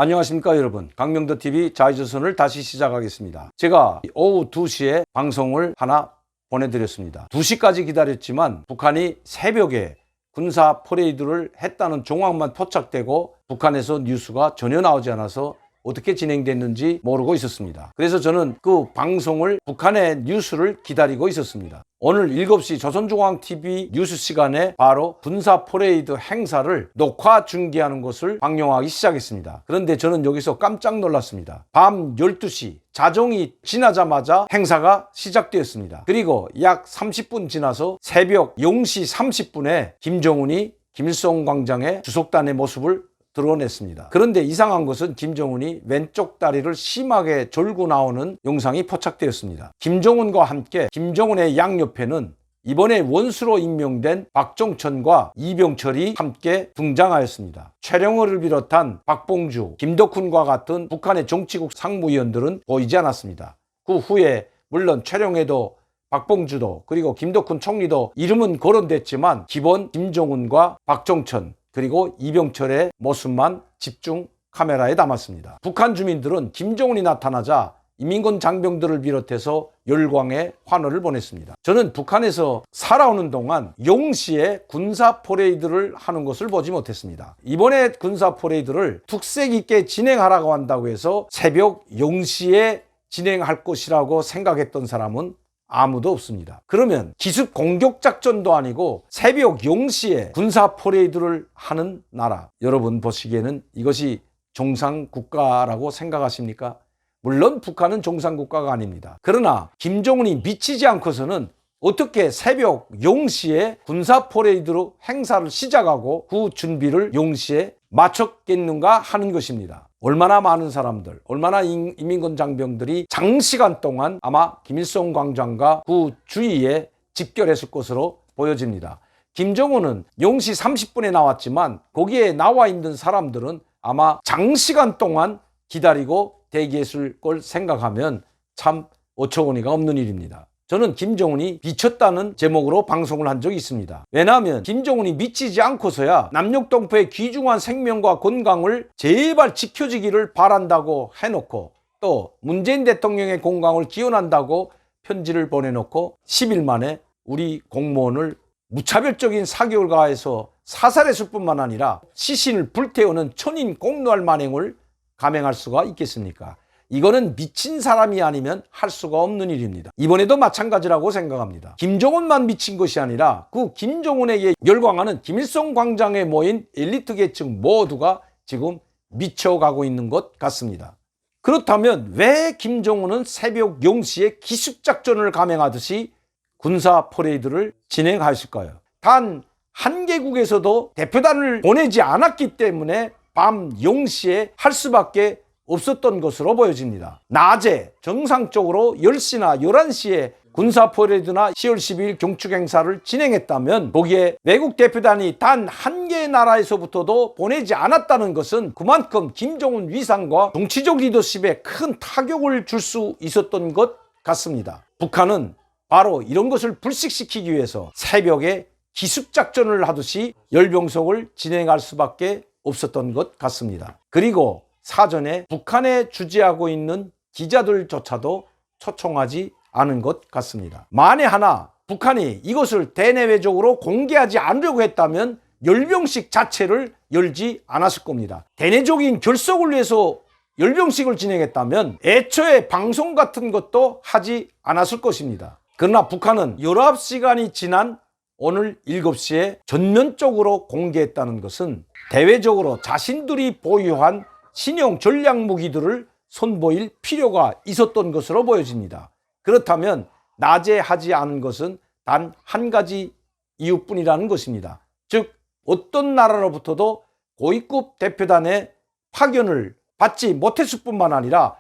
안녕하십니까 여러분, 강명도TV 자유조선을 다시 시작하겠습니다. 제가 오후 2시에 방송을 하나 보내드렸습니다. 2시까지 기다렸지만 북한이 새벽에 군사 퍼레이드를 했다는 정황만 포착되고 북한에서 뉴스가 전혀 나오지 않아서 어떻게 진행됐는지 모르고 있었습니다. 그래서 저는 그 방송을, 북한의 뉴스를 기다리고 있었습니다. 오늘 7시 조선중앙TV 뉴스 시간에 바로 군사 퍼레이드 행사를 녹화 중계하는 것을 방영하기 시작했습니다. 그런데 저는 여기서 깜짝 놀랐습니다. 밤 12시 자정이 지나자마자 행사가 시작되었습니다. 그리고 약 30분 지나서 새벽 0시 30분에 김정은이 김일성 광장의 주석단의 모습을 드러냈습니다. 그런데 이상한 것은 김정은이 왼쪽 다리를 심하게 절고 나오는 영상이 포착되었습니다. 김정은과 함께 김정은의 양옆에는 이번에 원수로 임명된 박정천과 이병철이 함께 등장하였습니다. 최령호를 비롯한 박봉주, 김덕훈과 같은 북한의 정치국 상무위원들은 보이지 않았습니다. 그 후에 물론 최령회도 박봉주도 그리고 김덕훈 총리도 이름은 거론됐지만 기본 김정은과 박정천 그리고 이병철의 모습만 집중 카메라에 담았습니다. 북한 주민들은 김정은이 나타나자 인민군 장병들을 비롯해서 열광의 환호를 보냈습니다. 저는 북한에서 살아오는 동안 용시에 군사 퍼레이드를 하는 것을 보지 못했습니다. 이번에 군사 퍼레이드를 특색 있게 진행하라고 한다고 해서 새벽 0시에 진행할 것이라고 생각했던 사람은 아무도 없습니다. 그러면 기습 공격 작전도 아니고 새벽 0시에 군사 퍼레이드를 하는 나라, 여러분 보시기에는 이것이 정상국가라고 생각하십니까? 물론 북한은 정상국가가 아닙니다. 그러나 김정은이 미치지 않고서는 어떻게 새벽 0시에 군사 퍼레이드로 행사를 시작하고 그 준비를 0시에 마쳤겠는가 하는 것입니다. 얼마나 많은 사람들, 얼마나 인민군 장병들이 장시간 동안 아마 김일성 광장과 그 주위에 집결했을 것으로 보여집니다. 김정은은 0시 30분에 나왔지만 거기에 나와 있는 사람들은 아마 장시간 동안 기다리고 대기했을 걸 생각하면 참 어처구니가 없는 일입니다. 저는 김정은이 미쳤다는 제목으로 방송을 한 적이 있습니다. 왜냐하면 김정은이 미치지 않고서야 남녘동포의 귀중한 생명과 건강을 제발 지켜지기를 바란다고 해놓고 또 문재인 대통령의 건강을 기원한다고 편지를 보내놓고 10일 만에 우리 공무원을 무차별적인 사격을 가해서 사살했을 뿐만 아니라 시신을 불태우는 천인 공노할 만행을 감행할 수가 있겠습니까? 이거는 미친 사람이 아니면 할 수가 없는 일입니다. 이번에도 마찬가지라고 생각합니다. 김정은만 미친 것이 아니라 그 김정은에게 열광하는 김일성 광장에 모인 엘리트 계층 모두가 지금 미쳐가고 있는 것 같습니다. 그렇다면 왜 김정은은 새벽 0시에 기습작전을 감행하듯이 군사 퍼레이드를 진행하실까요? 단 한 개국에서도 대표단을 보내지 않았기 때문에 밤 0시에 할 수밖에 없었던 것으로 보여집니다. 낮에 정상적으로 10시나 11시에 군사 퍼레이드나 10월 12일 경축 행사를 진행했다면 거기에 외국 대표단이 단 한 개의 나라에서부터도 보내지 않았다는 것은 그만큼 김정은 위상과 정치적 리더십에 큰 타격을 줄 수 있었던 것 같습니다. 북한은 바로 이런 것을 불식시키기 위해서 새벽에 기습작전을 하듯이 열병석을 진행할 수밖에 없었던 것 같습니다. 그리고 사전에 북한에 주재하고 있는 기자들조차도 초청하지 않은 것 같습니다. 만에 하나 북한이 이것을 대내외적으로 공개하지 않으려고 했다면 열병식 자체를 열지 않았을 겁니다. 대내적인 결석을 위해서 열병식을 진행했다면 애초에 방송 같은 것도 하지 않았을 것입니다. 그러나 북한은 19시간이 지난 오늘 7시에 전면적으로 공개했다는 것은 대외적으로 자신들이 보유한 신형 전략 무기들을 선보일 필요가 있었던 것으로 보여집니다. 그렇다면 낮에 하지 않은 것은 단 한 가지 이유뿐이라는 것입니다. 즉 어떤 나라로부터도 고위급 대표단의 파견을 받지 못했을 뿐만 아니라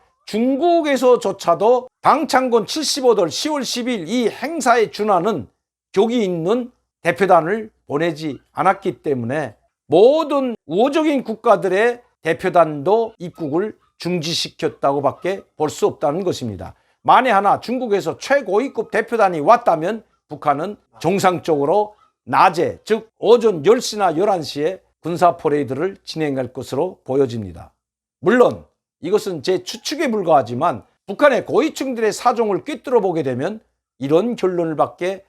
중국에서조차도 당창건 75돌 10월 10일 이 행사에 준하는 격이 있는 대표단을 보내지 않았기 때문에 모든 우호적인 국가들의 대표단도 입국을 중지시켰다고 밖에 볼 수 없다는 것입니다. 만에 하나 중국에서 최고위급 대표단이 왔다면 북한은 정상적으로 낮에 즉 오전 10시나 11시에 군사 퍼레이드를 진행할 것으로 보여집니다. 물론 이것은 제 추측에 불과하지만 북한의 고위층들의 사정을 꿰뚫어 보게 되면 이런 결론을 밖에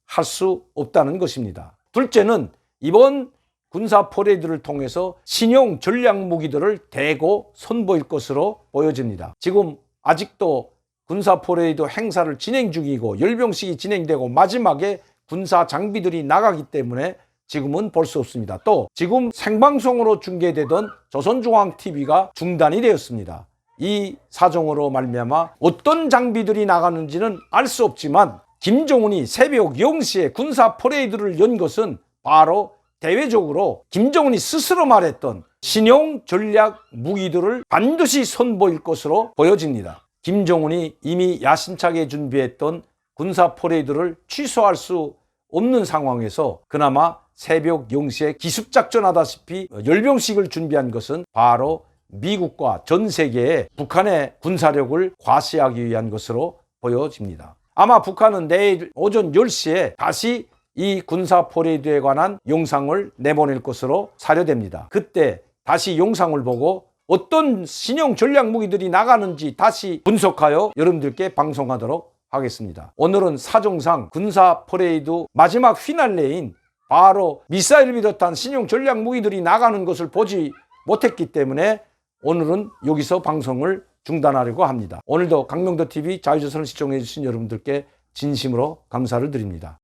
할 수 없다는 것입니다. 둘째는 이번 군사 퍼레이드를 통해서 신형 전략 무기들을 대거 선보일 것으로 보여집니다. 지금 아직도 군사 퍼레이드 행사를 진행 중이고 열병식이 진행되고 마지막에 군사 장비들이 나가기 때문에 지금은 볼 수 없습니다. 또 지금 생방송으로 중계되던 조선중앙TV가 중단이 되었습니다. 이 사정으로 말미암아 어떤 장비들이 나가는지는 알 수 없지만 김정은이 새벽 0시에 군사 퍼레이드를 연 것은 바로 대외적으로 김정은이 스스로 말했던 신형 전략 무기들을 반드시 선보일 것으로 보여집니다. 김정은이 이미 야심차게 준비했던 군사 퍼레이드를 취소할 수 없는 상황에서 그나마 새벽 0시에 기습작전하다시피 열병식을 준비한 것은 바로 미국과 전 세계에 북한의 군사력을 과시하기 위한 것으로 보여집니다. 아마 북한은 내일 오전 10시에 다시 이 군사 퍼레이드에 관한 영상을 내보낼 것으로 사료됩니다. 그때 다시 영상을 보고 어떤 신형 전략 무기들이 나가는지 다시 분석하여 여러분들께 방송하도록 하겠습니다. 오늘은 사정상 군사 퍼레이드 마지막 휘날레인 바로 미사일을 비롯한 신형 전략 무기들이 나가는 것을 보지 못했기 때문에 오늘은 여기서 방송을 중단하려고 합니다. 오늘도 강명도TV 자유조선을 시청해 주신 여러분들께 진심으로 감사를 드립니다.